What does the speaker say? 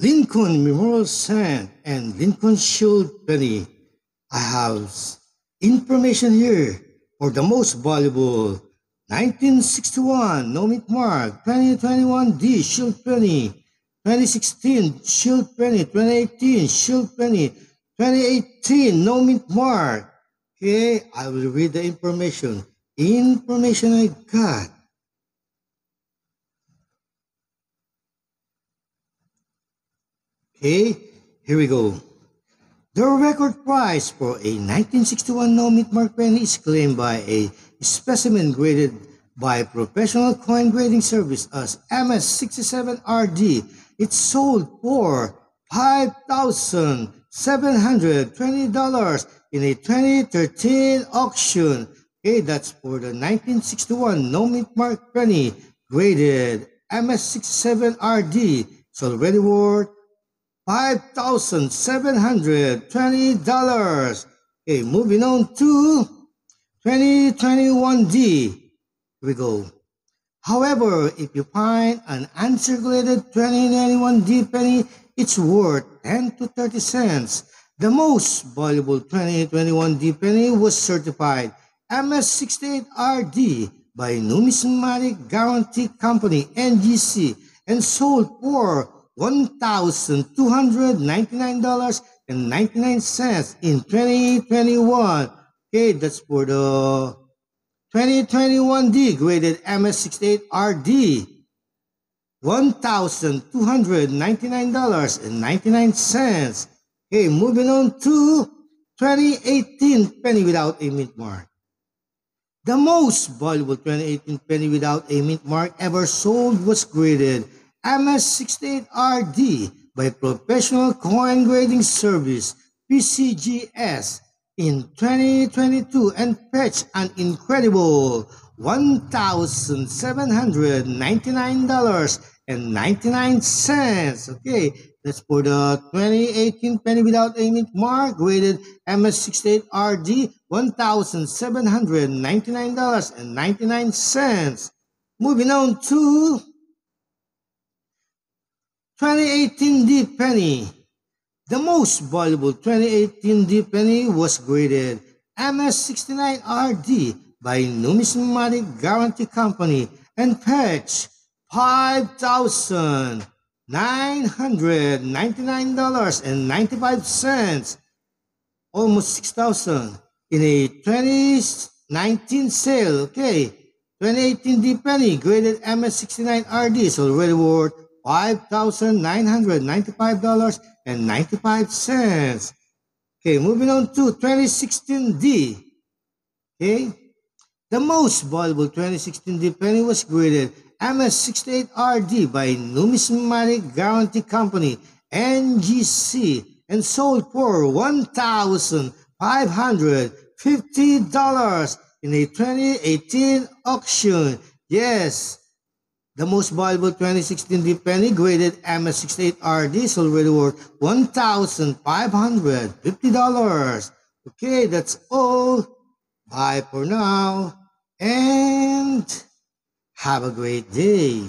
Lincoln Memorial Cent and Lincoln Shield Penny. I have information here for the most valuable 1961 No Mint Mark, 2021 D Shield Penny, 2016 Shield Penny, 2018 Shield Penny, 2018 No Mint Mark. Okay, I will read the information. Information I got. Okay, here we go. The record price for a 1961 No Mint Mark penny is claimed by a specimen graded by Professional Coin Grading Service as MS67RD. It sold for $5,720 in a 2013 auction. Okay, that's for the 1961 No Mint Mark penny graded MS67RD. It's already worth $5,720. Okay, moving on to 2021D. Here we go. However, if you find an uncirculated 2021D penny, it's worth 10 to 30 cents. The most valuable 2021D penny was certified MS68RD by Numismatic Guarantee Company NGC and sold for $1,299.99 in 2021. Okay, that's for the 2021D graded MS68RD. $1,299.99. Okay, moving on to 2018 penny without a mint mark. The most valuable 2018 penny without a mint mark ever sold was graded MS68RD by Professional Coin Grading Service PCGS in 2022 and fetched an incredible $1,799.99. Okay, that's for the 2018 penny without a mint mark graded MS68RD, $1,799.99. Moving on to 2018D penny. The most valuable 2018D penny was graded MS69RD by Numismatic Guarantee Company and fetched $5,999.95, almost $6,000 in a 2019 sale. Okay, 2018D penny graded MS69RD is already worth $5,995.95. Okay, moving on to 2016D. Okay, the most valuable 2016D penny was graded MS68RD by Numismatic Guarantee Company NGC and sold for $1,550 in a 2018 auction. Yes, the most valuable 2016D penny graded MS68RD is already worth $1,550. Okay, that's all. Bye for now and have a great day.